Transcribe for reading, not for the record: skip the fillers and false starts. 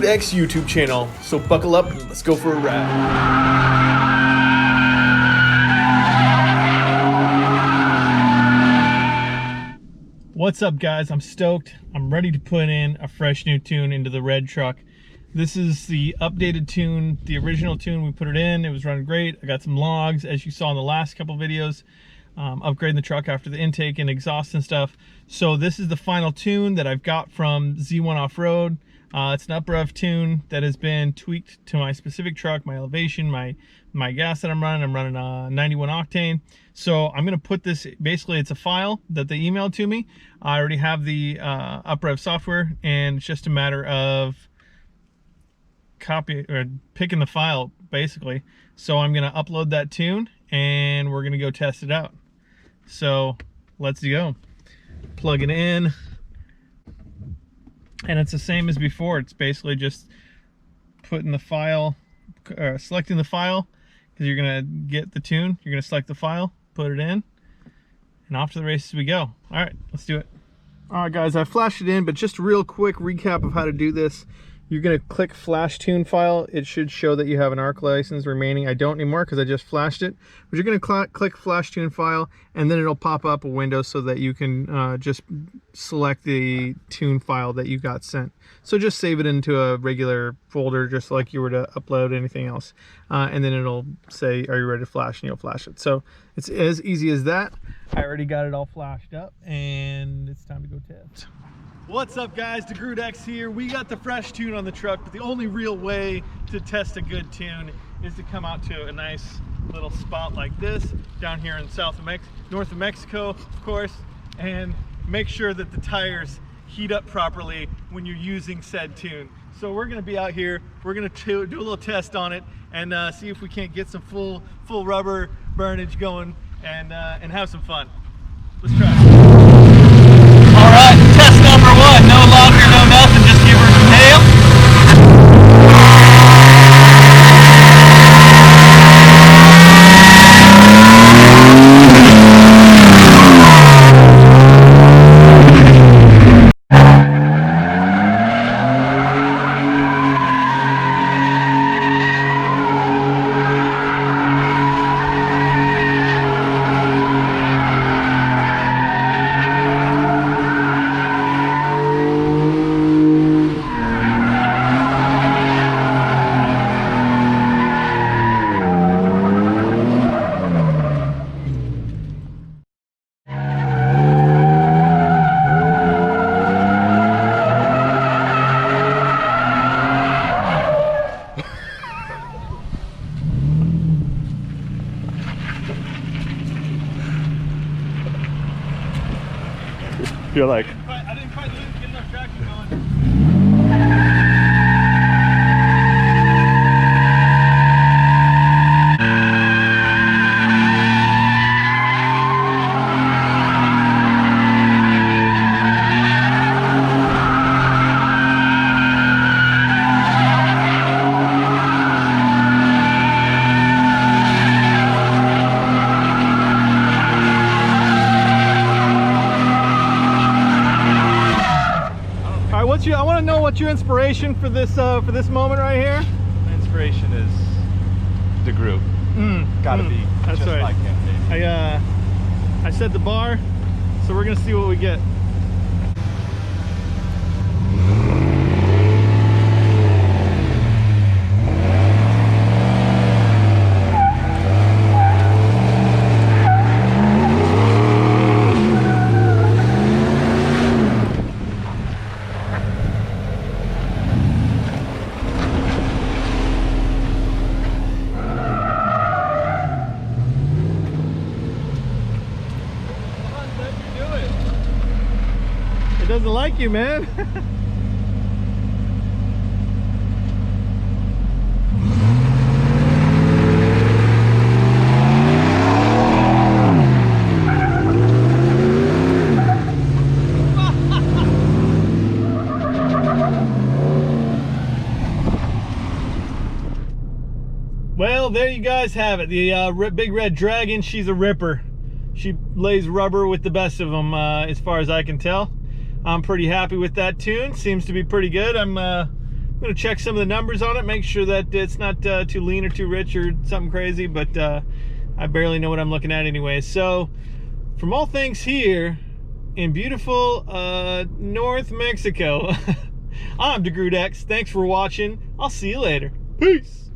DaGrootX YouTube channel. So buckle up and let's go for a ride. What's up, guys? I'm stoked. I'm ready to put in a fresh new tune into the red truck. This is the updated tune, the original tune. We put it in, it was running great. I got some logs, as you saw in the last couple videos, upgrading the truck after the intake and exhaust and stuff. So this is the final tune that I've got from Z1 Off-Road. It's an up-rev tune that has been tweaked to my specific truck, my elevation, my gas that I'm running. I'm running a 91 octane. So I'm gonna put this, basically it's a file that they emailed to me. I already have the up-rev software, and it's just a matter of picking the file, basically. So I'm gonna upload that tune and we're gonna go test it out. So let's go. Plug it in. And it's the same as before. It's basically just putting the file, selecting the file, because you're gonna get the tune. You're gonna select the file, put it in, and off to the races we go. All right, let's do it. All right, guys, I flashed it in, but just a real quick recap of how to do this. You're gonna click Flash Tune File. It should show that you have an ARC license remaining. I don't anymore because I just flashed it. But you're gonna click Flash Tune File, and then it'll pop up a window so that you can just select the tune file that you got sent. So just save it into a regular folder, just like you were to upload anything else. And then it'll say, are you ready to flash? And you'll flash it. So it's as easy as that. I already got it all flashed up, and it's time to go test. What's up, guys? DaGrootX here. We got the fresh tune on the truck, but the only real way to test a good tune is to come out to a nice little spot like this down here in north of Mexico, of course, and make sure that the tires heat up properly when you're using said tune. So we're gonna be out here, we're gonna do a little test on it and see if we can't get some full rubber burnage going and have some fun. Let's try it. All right, test number one. No longer, no nothing, just give her some tail. You're like, I didn't quite get enough traction going. I want to know what's your inspiration for this moment right here. My inspiration is DaGroot. Gotta be. That's just right. like him, baby. I set the bar, so we're gonna see what we get. Doesn't like you, man. Well, there you guys have it. The big red dragon, she's a ripper. She lays rubber with the best of them, as far as I can tell. I'm pretty happy with that tune. Seems to be pretty good. I'm I'm gonna check some of the numbers on it, make sure that it's not too lean or too rich or something crazy, but I barely know what I'm looking at anyway. So from all things here in beautiful North Mexico, I'm DaGrootX. Thanks for watching. I'll see you later. Peace.